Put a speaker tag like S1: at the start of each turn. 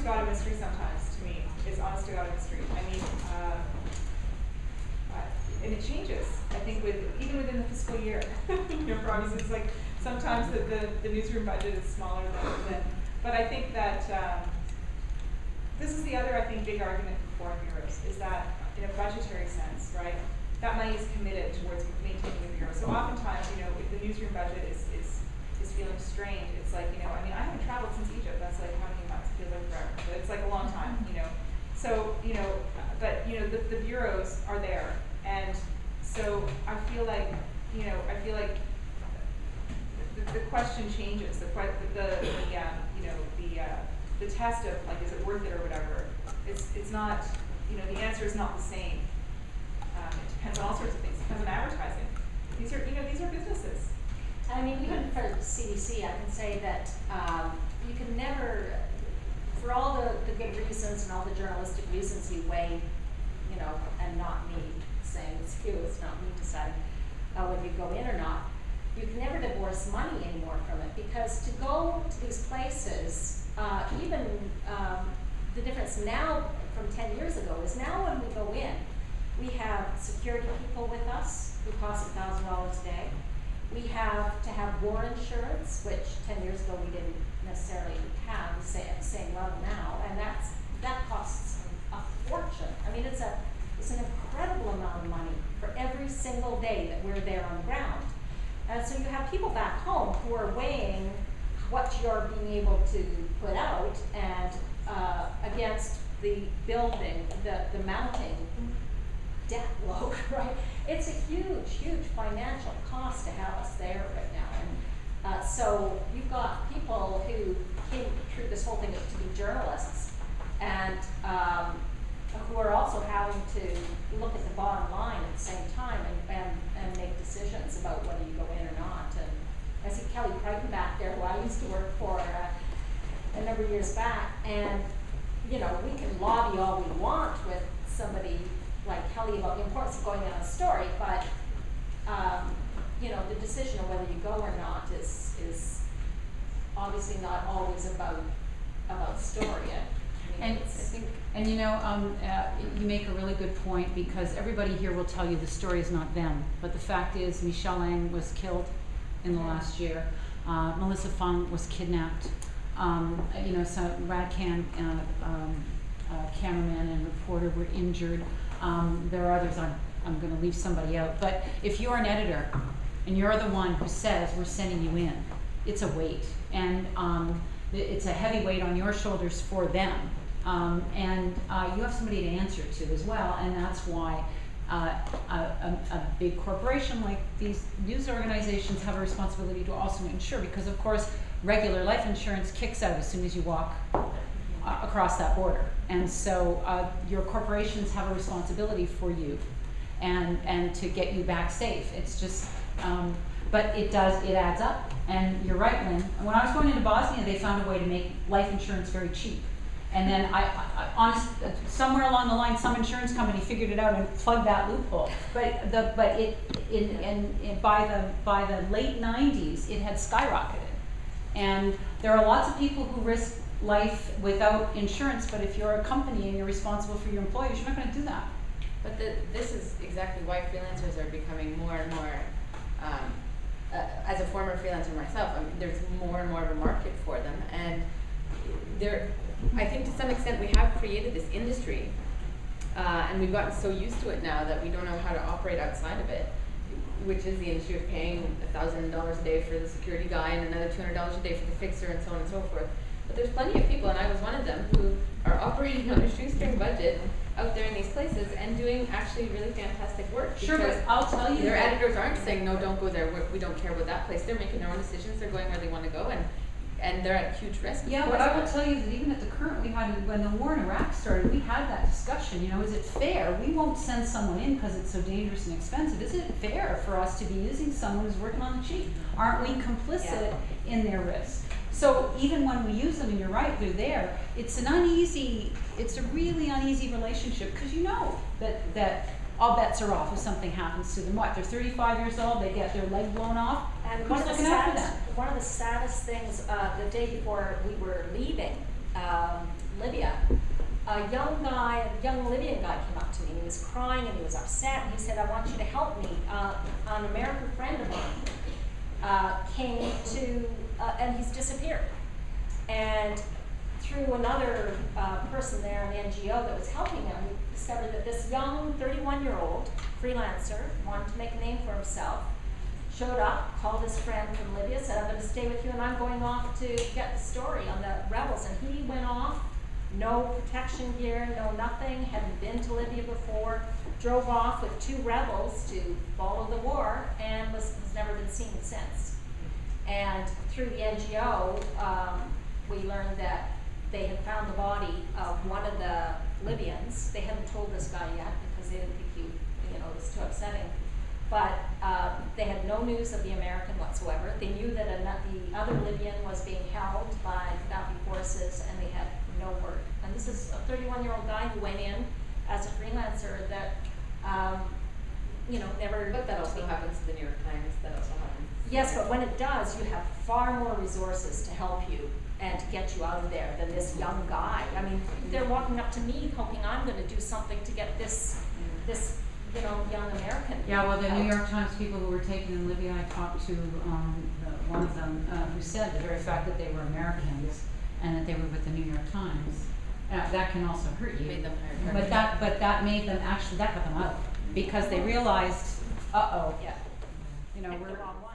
S1: God a mystery sometimes to me. It's honest to God a mystery. I mean, and it changes. I think even within the fiscal year. For obviously, it's like sometimes the newsroom budget is smaller than. But I think that this is the other, I think, big argument for foreign bureaus is that in a budgetary sense, right, that money is committed towards maintaining the bureau. So oftentimes, if the newsroom budget is feeling strained, it's like, I mean, I haven't traveled since Egypt. That's like how many months? It feels like forever. But it's like a long time, So, but the bureaus are there, and so I feel like, the question changes. The test of like, is it worth it or whatever? It's not. The answer is not the same. It depends on all sorts of things. It depends on advertising. These are businesses.
S2: I mean, even for CDC, I can say that you can never, for all the good reasons and all the journalistic reasons you weigh, and not me saying it's you, it's not me deciding whether you go in or not, you can never divorce money anymore from it, because to go to these places, even the difference now from 10 years ago is now when we go in, we have security people with us who cost $1,000 a day. We have to have war insurance, which 10 years ago we didn't necessarily have at the same level now, and that costs a fortune. I mean, it's an incredible amount of money for every single day that we're there on the ground. And so you have people back home who are weighing what you're being able to put out and against the building, the mounting debt load, right? It's a huge, huge financial cost to have us there right now. And so you've got people who came through this whole thing to be journalists and who are also having to look at the bottom line at the same time and make decisions about whether you go in or not. And I see Kelly Crichton back there, who I used to work for a number of years back, and we can lobby all we want with somebody like Kelly about the importance of going on a story, but the decision of whether you go or not is obviously not always about story.
S3: You make a really good point, because everybody here will tell you the story is not them, but the fact is Michelle Lang was killed in the last year. Melissa Fung was kidnapped. So Radcan cameraman and reporter were injured. There are others, I'm going to leave somebody out. But if you're an editor and you're the one who says we're sending you in, it's a weight. And it's a heavy weight on your shoulders for them. And you have somebody to answer to as well. And that's why a big corporation like these news organizations have a responsibility to also ensure, because of course regular life insurance kicks out as soon as you walk across that border. And so your corporations have a responsibility for you and to get you back safe. It's just, but it adds up. And you're right, Lynn. When I was going into Bosnia, they found a way to make life insurance very cheap. And then somewhere along the line, some insurance company figured it out and plugged that loophole. But by the late 90s, it had skyrocketed. And there are lots of people who risk life without insurance, but if you're a company and you're responsible for your employees, you're not going to do that.
S4: But this is exactly why freelancers are becoming more and more, as a former freelancer myself, there's more and more of a market for them. And I think to some extent we have created this industry, and we've gotten so used to it now that we don't know how to operate outside of it, which is the industry of paying $1,000 a day for the security guy and another $200 a day for the fixer and so on and so forth. But there's plenty of people, and I was one of them, who are operating on a shoestring budget out there in these places and doing actually really fantastic work.
S3: Sure, but I'll tell you,
S4: their editors aren't saying, no, don't go there, we don't care about that place. They're making their own decisions, they're going where they want to go, and they're at huge risk.
S3: Yeah, but I will tell you that even at the current, when the war in Iraq started, we had that discussion. Is it fair? We won't send someone in because it's so dangerous and expensive. Is it fair for us to be using someone who's working on the cheap? Aren't we complicit in their risk? So even when we use them, and you're right, they're there, it's a really uneasy relationship, because you know that all bets are off if something happens to them. What, they're 35 years old, they get their leg blown off?
S2: And
S3: who's looking after them?
S2: One of the saddest things, the day before we were leaving, Libya, a young Libyan guy came up to me and he was crying and he was upset and he said, I want you to help me. An American friend of mine came to, and he's disappeared. And through another person there, an NGO that was helping him, we discovered that this young 31-year-old freelancer wanted to make a name for himself, showed up, called his friend from Libya, said, I'm going to stay with you and I'm going off to get the story on the rebels. And he went off, no protection gear, no nothing, hadn't been to Libya before, drove off with 2 rebels to follow the war and has never been seen since. And through the NGO, we learned that they had found the body of one of the Libyans. They hadn't told this guy yet because they didn't think it was too upsetting. But they had no news of the American whatsoever. They knew that the other Libyan was being held by Gaddafi forces, and they had no word. And this is a 31-year-old guy who went in as a freelancer that, never.
S4: But that also happens to the New York Times. That also happens.
S2: Yes, but when it does, you have far more resources to help you and to get you out of there than this young guy. I mean, they're walking up to me hoping I'm going to do something to get this young American.
S3: Yeah, well, the
S2: out.
S3: New York Times people who were taken in Libya, I talked to one of them who said the very fact that they were Americans and that they were with the New York Times, that can also hurt you.
S4: Made them hurt.
S3: But that made them actually, that got them out because they realized,
S2: Yeah.
S3: we're
S2: The wrong one.